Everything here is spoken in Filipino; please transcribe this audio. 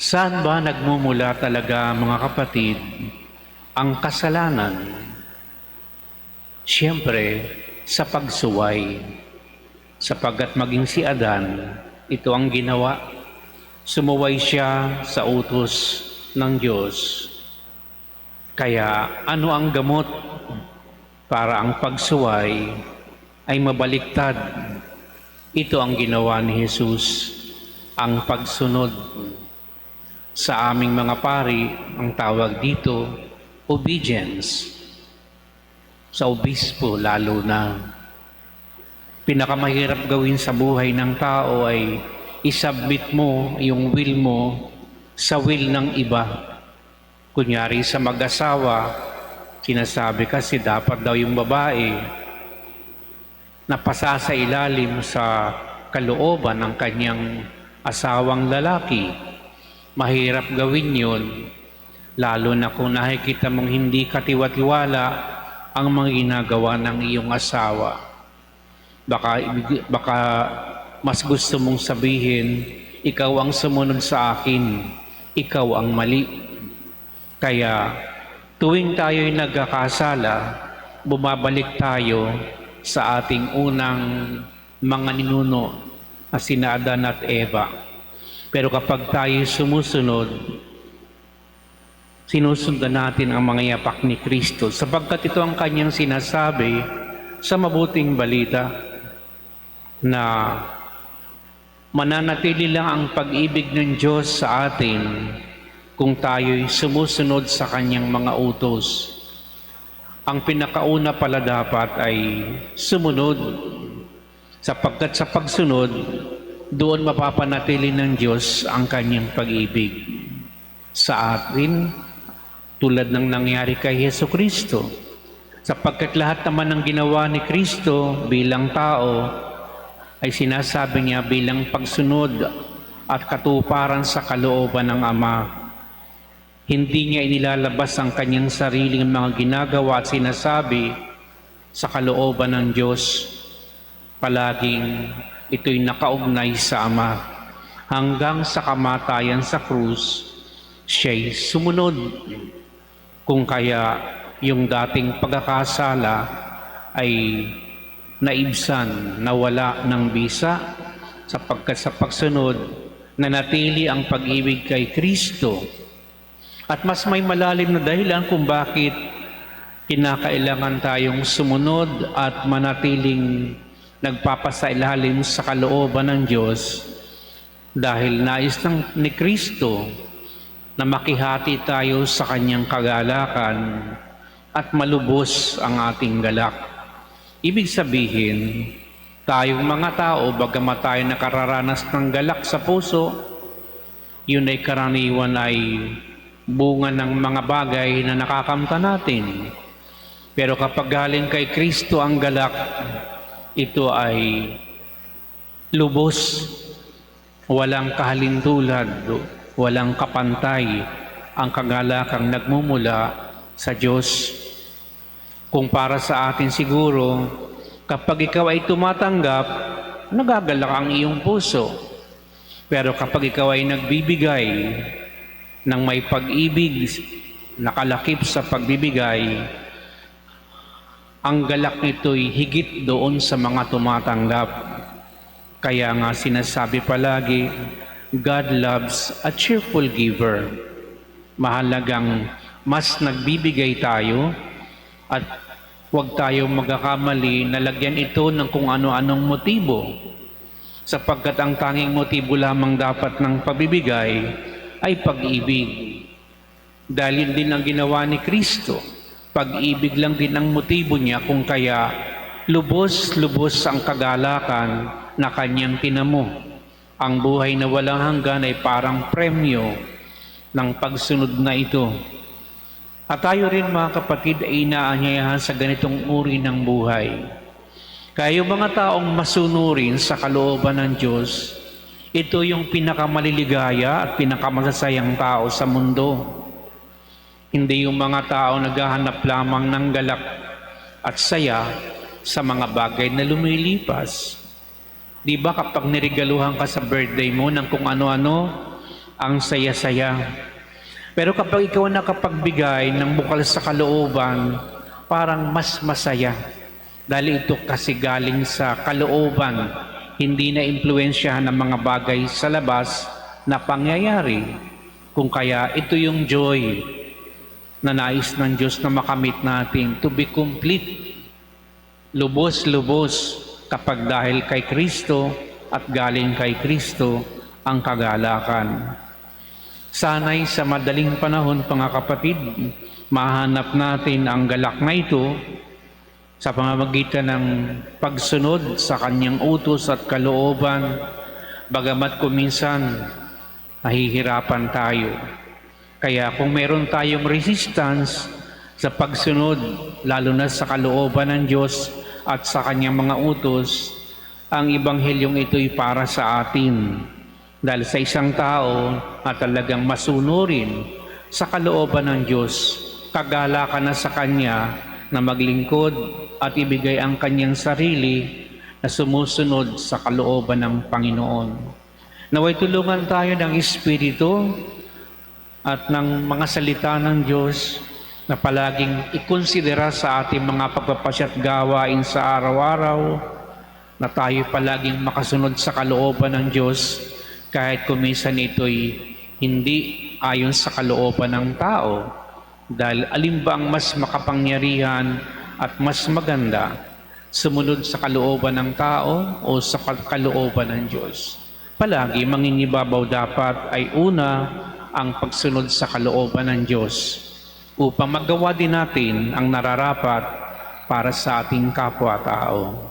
Saan ba nagmumula talaga, mga kapatid, ang kasalanan? Siyempre, sa pagsuway. Sapagkat maging si Adan, ito ang ginawa. Sumuway siya sa utos ng Diyos. Kaya ano ang gamot para ang pagsuway ay mabaliktad? Ito ang ginawa ni Jesus, ang pagsunod. Sa aming mga pari, ang tawag dito, obedience. Sa obispo lalo na. Pinakamahirap gawin sa buhay ng tao ay isubmit mo yung will mo sa will ng iba. Kunyari sa mag-asawa, sinasabi kasi dapat daw yung babae napasa sa ilalim sa kalooban ng kanyang asawang lalaki. Mahirap gawin yun, lalo na kung nakikita mong hindi katiwa-tiwala ang mga ginagawa ng iyong asawa. Baka mas gusto mong sabihin, ikaw ang sumunod sa akin, ikaw ang mali. Kaya tuwing tayo'y nagkakasala, bumabalik tayo sa ating unang mga ninuno na sina Adan at Eva. Pero kapag tayo sumusunod, sinusundan natin ang mga yapak ni Kristo sapagkat ito ang kanyang sinasabi sa mabuting balita na mananatili lang ang pag-ibig ng Diyos sa atin kung tayo'y sumusunod sa kanyang mga utos. Ang pinakauna pala dapat ay sumunod sapagkat sa pagsunod, doon mapapanatili ng Diyos ang kanyang pag-ibig sa atin tulad ng nangyari kay Jesucristo. Sapagkat lahat naman ng ginawa ni Kristo bilang tao ay sinasabi niya bilang pagsunod at katuparan sa kalooban ng Ama. Hindi niya inilalabas ang kanyang sariling mga ginagawa at sinasabi sa kalooban ng Diyos. Palaging ito'y nakaugnay sa Ama. Hanggang sa kamatayan sa krus, siya'y sumunod. Kung kaya yung dating pagkakasala ay naibsan, nawala ng bisa, sapagkat sa pagsunod, nanatili ang pag-ibig kay Kristo. At mas may malalim na dahilan kung bakit kinakailangan tayong sumunod at manatiling nagpapasailalim sa kalooban ng Diyos dahil nais ni Kristo na makihati tayo sa kanyang kagalakan at malubos ang ating galak. Ibig sabihin, tayong mga tao, bagamat tayo nakararanas ng galak sa puso, yun ay karaniwan ay bunga ng mga bagay na nakakamta natin. Pero kapag galing kay Kristo ang galak, ito ay lubos, walang kahalintulad, walang kapantay ang kagalakang nagmumula sa Diyos. Kung para sa atin siguro, kapag ikaw ay tumatanggap, nagagalak ang iyong puso. Pero kapag ikaw ay nagbibigay ng may pag-ibig, nakalakip sa pagbibigay, ang galak nito'y higit doon sa mga tumatanggap. Kaya nga sinasabi palagi, God loves a cheerful giver. Mahalagang mas nagbibigay tayo at huwag tayong magkakamali na lagyan ito ng kung ano-anong motibo. Sapagkat ang tanging motibo lamang dapat ng pagbibigay ay pag-ibig. Dahil din ang ginawa ni Kristo. Pag-ibig lang din ang motibo niya kung kaya lubos-lubos ang kagalakan na kanyang tinamo. Ang buhay na walang hanggan ay parang premyo ng pagsunod na ito. At tayo rin mga kapatid ay inaanyayahan sa ganitong uri ng buhay. Kaya yung mga taong masunurin sa kalooban ng Diyos, ito yung pinakamaliligaya at pinakamasasayang tao sa mundo. Hindi yung mga tao naghahanap lamang ng galak at saya sa mga bagay na lumilipas. Di ba kapag niregaluhan ka sa birthday mo ng kung ano-ano, ang saya-saya. Pero kapag ikaw nakapagbigay ng bukal sa kalooban, parang mas masaya. Dahil ito kasi galing sa kalooban, hindi na impluwensyahan ng mga bagay sa labas na pangyayari. Kung kaya ito yung joy na nais ng Diyos na makamit natin, to be complete, lubos-lubos, kapag dahil kay Kristo at galing kay Kristo ang kagalakan. Sana'y sa madaling panahon, mga kapatid, mahanap natin ang galak na ito sa pamamagitan ng pagsunod sa kanyang utos at kalooban, bagamat kuminsan nahihirapan tayo. Kaya kung meron tayong resistance sa pagsunod, lalo na sa kalooban ng Diyos at sa kanyang mga utos, ang Ebanghelyong ito'y para sa atin. Dahil sa isang tao na talagang masunurin sa kalooban ng Diyos, kagalakan na sa Kanya na maglingkod at ibigay ang Kanyang sarili na sumusunod sa kalooban ng Panginoon. Naway tulungan tayo ng Espiritu at ng mga salita ng Diyos na palaging ikonsidera sa ating mga pagpapasya at gawain sa araw-araw, na tayo palaging makasunod sa kalooban ng Diyos kahit kuminsan ito'y hindi ayon sa kalooban ng tao. Dahil alin ba ang mas makapangyarihan at mas maganda, sumunod sa kalooban ng tao o sa kalooban ng Diyos? Palagi manginibabaw dapat ay una ang pagsunod sa kalooban ng Diyos upang magawa din natin ang nararapat para sa ating kapwa-tao.